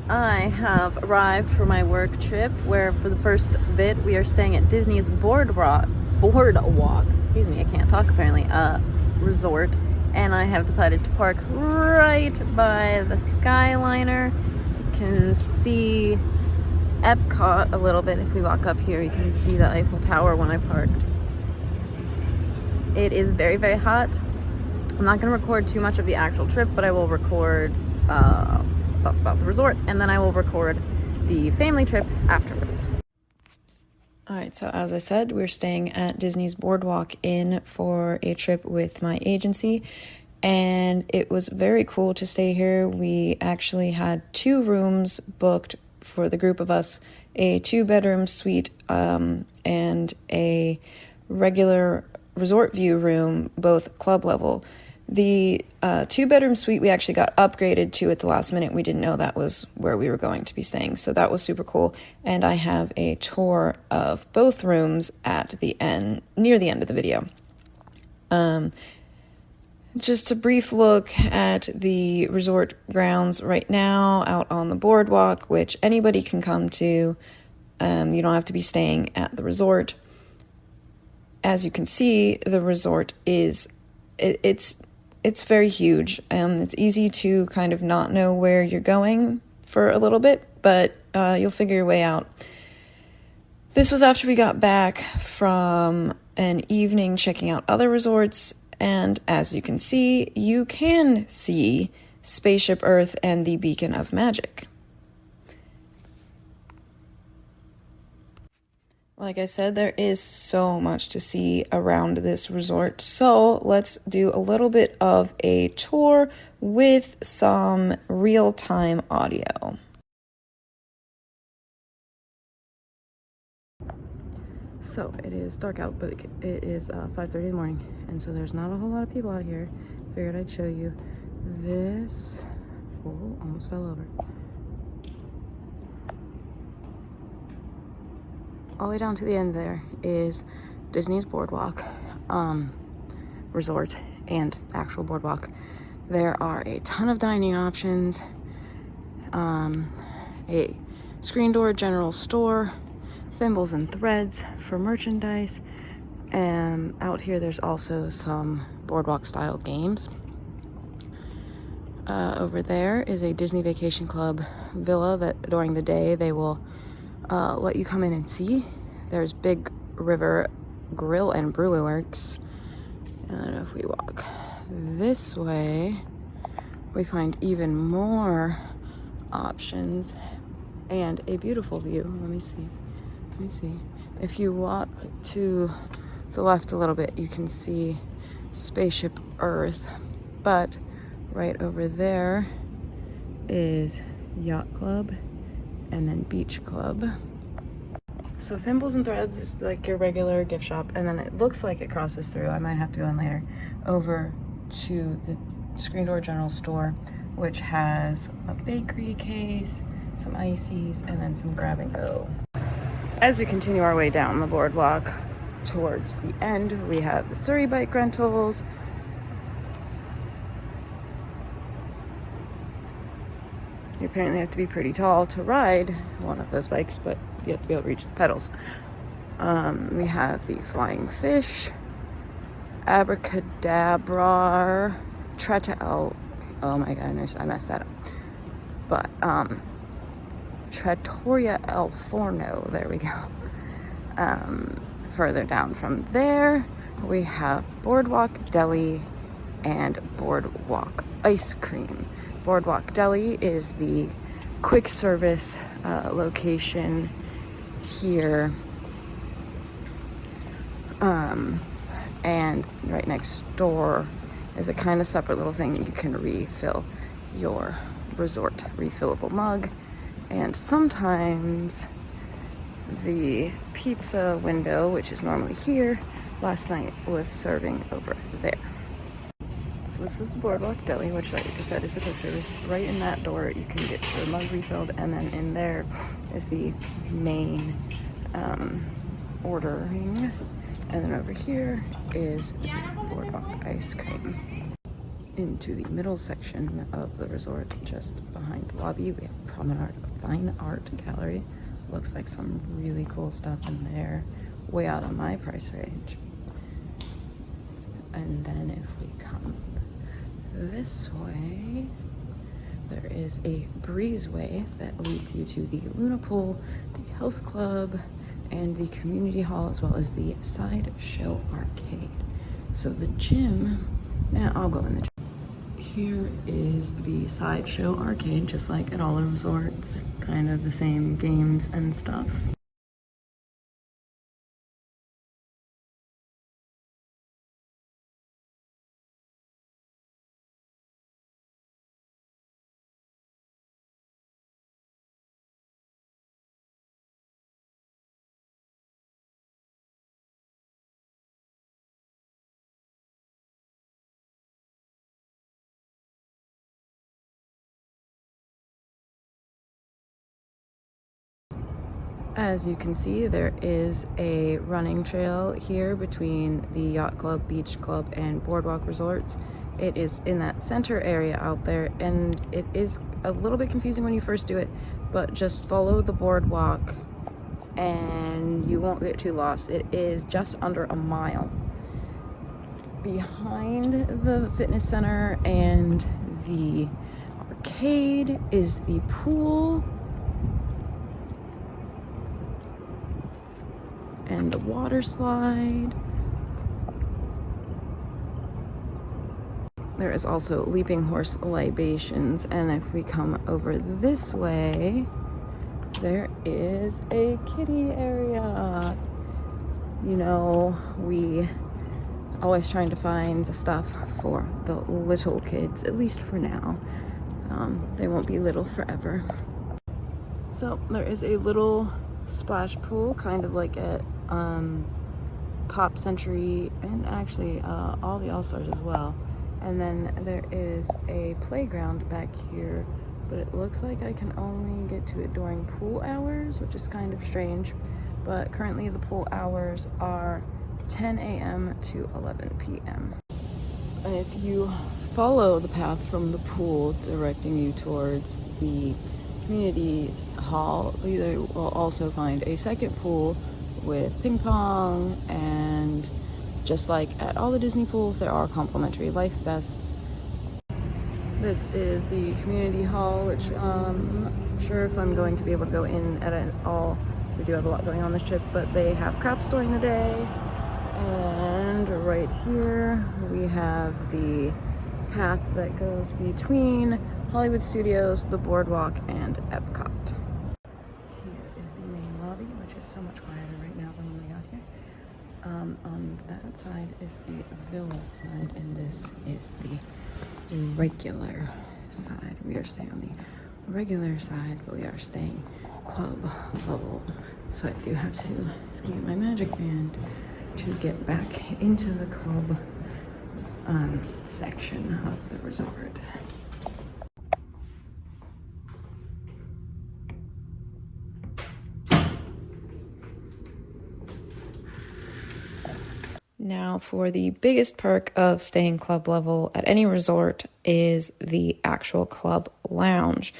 I have arrived for my work trip, where for the first bit we are staying at Disney's Boardwalk, excuse me, I can't talk apparently, resort, and I have decided to park right by the Skyliner. You can see Epcot a little bit. If we walk up here, you can see the Eiffel Tower when I parked. It is very, very hot. I'm not going to record too much of the actual trip, but I will record stuff about the resort, and then I will record the family trip afterwards. Alright, so as I said, we're staying at Disney's Boardwalk Inn for a trip with my agency, and it was very cool to stay here. We actually had 2 rooms booked for the group of us, a 2-bedroom suite and a regular resort view room, both club level. The 2-bedroom suite we actually got upgraded to at the last minute. We didn't know that was where we were going to be staying, so that was super cool. And I have a tour of both rooms at the end, near the end of the video. Just a brief look at the resort grounds right now out on the boardwalk, which anybody can come to. You don't have to be staying at the resort. As you can see, the resort is it's very huge. It's easy to kind of not know where you're going for a little bit, but you'll figure your way out. This was after we got back from an evening checking out other resorts, and as you can see, you can see Spaceship Earth and the Beacon of Magic. Like I said, there is so much to see around this resort, so let's do a little bit of a tour with some real-time audio. So it is dark out, but it is 5:30 in the morning, and so there's not a whole lot of people out here. Figured I'd show you this. Oh, almost fell over. All the way down to the end there is Disney's Boardwalk resort and actual boardwalk. There are a ton of dining options, a screen door general store, thimbles and threads for merchandise, and out here there's also some boardwalk style games. Over there is a Disney Vacation Club villa that during the day they will let you come in and see. There's Big River Grill and Brew Works. And if we walk this way, we find even more options and a beautiful view. Let me see. If you walk to the left a little bit, you can see Spaceship Earth, but right over there is Yacht Club and then Beach Club. So Thimbles and Threads is like your regular gift shop, and then it looks like it crosses through, I might have to go in later, over to the Screen Door General Store, which has a bakery case, some ices, and then some grab and go. As we continue our way down the boardwalk towards the end, we have the Surrey bike rentals. You apparently have to be pretty tall to ride one of those bikes, but you have to be able to reach the pedals. We have the Flying Fish, Abracadabra, oh my goodness, I messed that up. But, Trattoria El Forno, there we go. Further down from there, we have Boardwalk Deli and Boardwalk Ice Cream. Boardwalk Deli is the quick service location here, and right next door is a kind of separate little thing. You can refill your resort refillable mug, and sometimes the pizza window, which is normally here, last night was serving over there. So this is the Boardwalk Deli, which, like I said, is a quick service. Right in that door, you can get your mug refilled, and then in there is the main ordering. And then over here is the Boardwalk Ice Cream. Into the middle section of the resort, just behind the lobby, we have fine art gallery. Looks like some really cool stuff in there, way out of my price range. And then if we come this way, there is a breezeway that leads you to the Luna Pool, the health club, and the community hall, as well as the sideshow arcade. So the gym, now I'll go in the gym. Here is the sideshow arcade, just like at all the resorts, kind of the same games and stuff. As you can see, there is a running trail here between the Yacht Club, Beach Club, and Boardwalk resorts. It is in that center area out there, and it is a little bit confusing when you first do it, but just follow the boardwalk and you won't get too lost. It is just under a mile. Behind the fitness center and the arcade is the pool and the water slide. There is also leaping horse libations, and if we come over this way, there is a kiddie area. You know, we always trying to find the stuff for the little kids, at least for now. They won't be little forever. So there is a little splash pool, kind of like at Pop Century, and actually all the All-Stars as well. And then there is a playground back here, but it looks like I can only get to it during pool hours, which is kind of strange. But currently the pool hours are 10 a.m. to 11 p.m. And if you follow the path from the pool directing you towards the community hall, you will also find a second pool with ping pong, and just like at all the Disney pools, there are complimentary life vests. This is the community hall, which I'm not sure if I'm going to be able to go in at all. We do have a lot going on this trip, but they have crafts during the day. And right here we have the path that goes between Hollywood Studios, the Boardwalk, and Epcot. Here is the main lobby, which is so much quieter right now than when we got here. On that side is the Villa side, and this is the regular side. We are staying on the regular side, but we are staying club level. So I do have to scan my magic band to get back into the club section of the resort. Now, for the biggest perk of staying club level at any resort is the actual club lounge.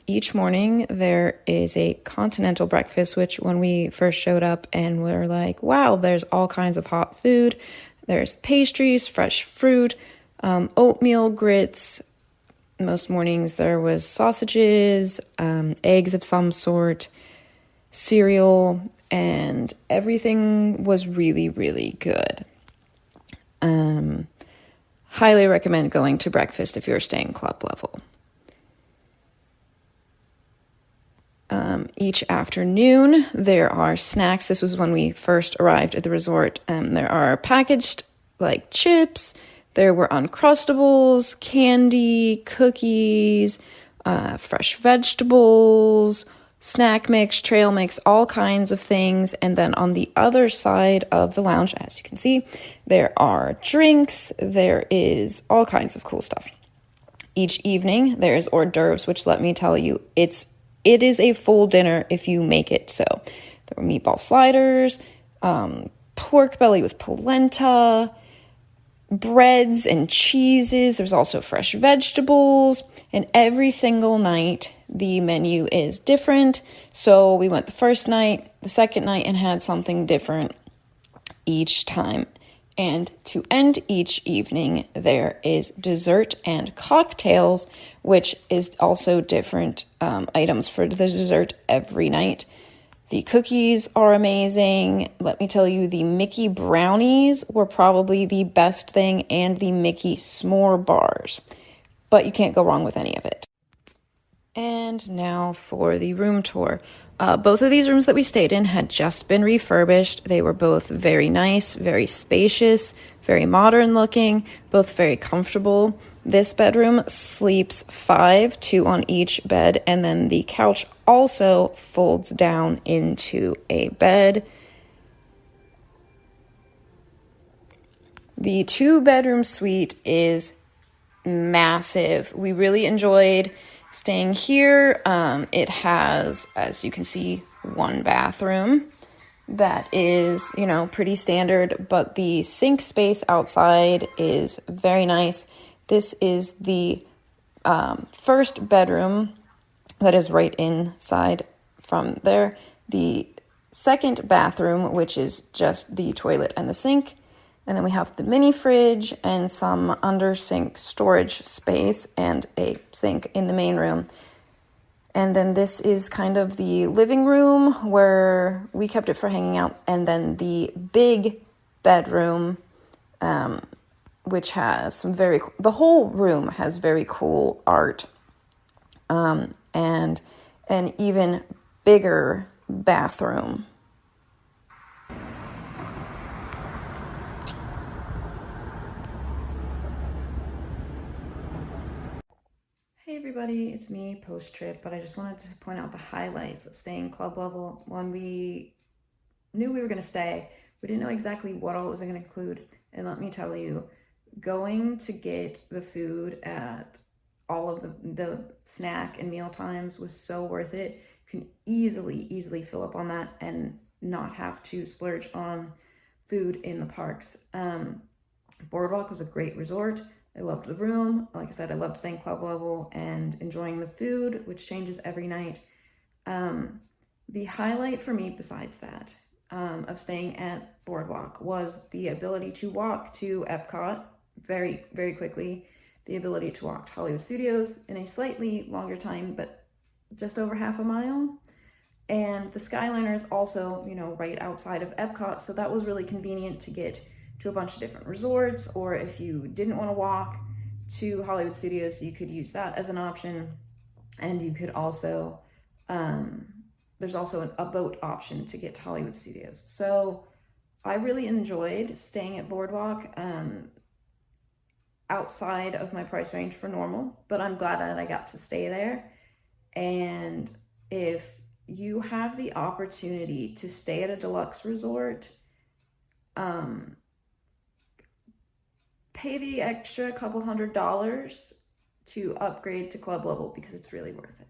Each morning there is a continental breakfast, which when we first showed up and we're like, wow, there's all kinds of hot food. There's pastries, fresh fruit, oatmeal grits. Most mornings there was sausages, eggs of some sort, cereal, and everything was really, really good. Highly recommend going to breakfast if you're staying club level. Each afternoon there are snacks. This was when we first arrived at the resort. There are packaged like chips. There were Uncrustables, candy, cookies, fresh vegetables, snack mix, trail mix, all kinds of things. And then on the other side of the lounge, as you can see, there are drinks. There is all kinds of cool stuff. Each evening there's hors d'oeuvres, which, let me tell you, it is a full dinner if you make it. So there were meatball sliders, pork belly with polenta, breads and cheeses. There's also fresh vegetables, and every single night the menu is different. So we went the first night, the second night, and had something different each time. And to end each evening, there is dessert and cocktails, which is also different items for the dessert every night. The cookies are amazing. Let me tell you, the Mickey brownies were probably the best thing, and the Mickey s'more bars. But you can't go wrong with any of it. And now for the room tour. Both of these rooms that we stayed in had just been refurbished. They were both very nice, very spacious, very modern looking, both very comfortable. This bedroom sleeps 5, 2 on each bed, and then the couch also folds down into a bed. The 2-bedroom suite is massive. We really enjoyed staying here. It has, as you can see, 1 bathroom that is, pretty standard, but the sink space outside is very nice. This is the first bedroom that is right inside from there. The second bathroom, which is just the toilet and the sink. And then we have the mini fridge and some under sink storage space and a sink in the main room. And then this is kind of the living room where we kept it for hanging out. And then the big bedroom, which has some the whole room has very cool art. And an even bigger bathroom. Hey everybody, it's me post-trip, but I just wanted to point out the highlights of staying club level. When we knew we were going to stay, we didn't know exactly what all it was going to include. And let me tell you, going to get the food at all of the snack and meal times was so worth it. You can easily fill up on that and not have to splurge on food in the parks. Boardwalk was a great resort. I loved the room. Like I said, I loved staying club level and enjoying the food, which changes every night. The highlight for me besides that of staying at Boardwalk was the ability to walk to Epcot very, very quickly, the ability to walk to Hollywood Studios in a slightly longer time, but just over half a mile. And the Skyliner is also, right outside of Epcot, so that was really convenient to get to a bunch of different resorts, or if you didn't want to walk to Hollywood Studios, you could use that as an option. And you could also, there's also a boat option to get to Hollywood Studios. So I really enjoyed staying at Boardwalk outside of my price range for normal, but I'm glad that I got to stay there. And if you have the opportunity to stay at a deluxe resort, pay the extra couple $100 to upgrade to club level because it's really worth it.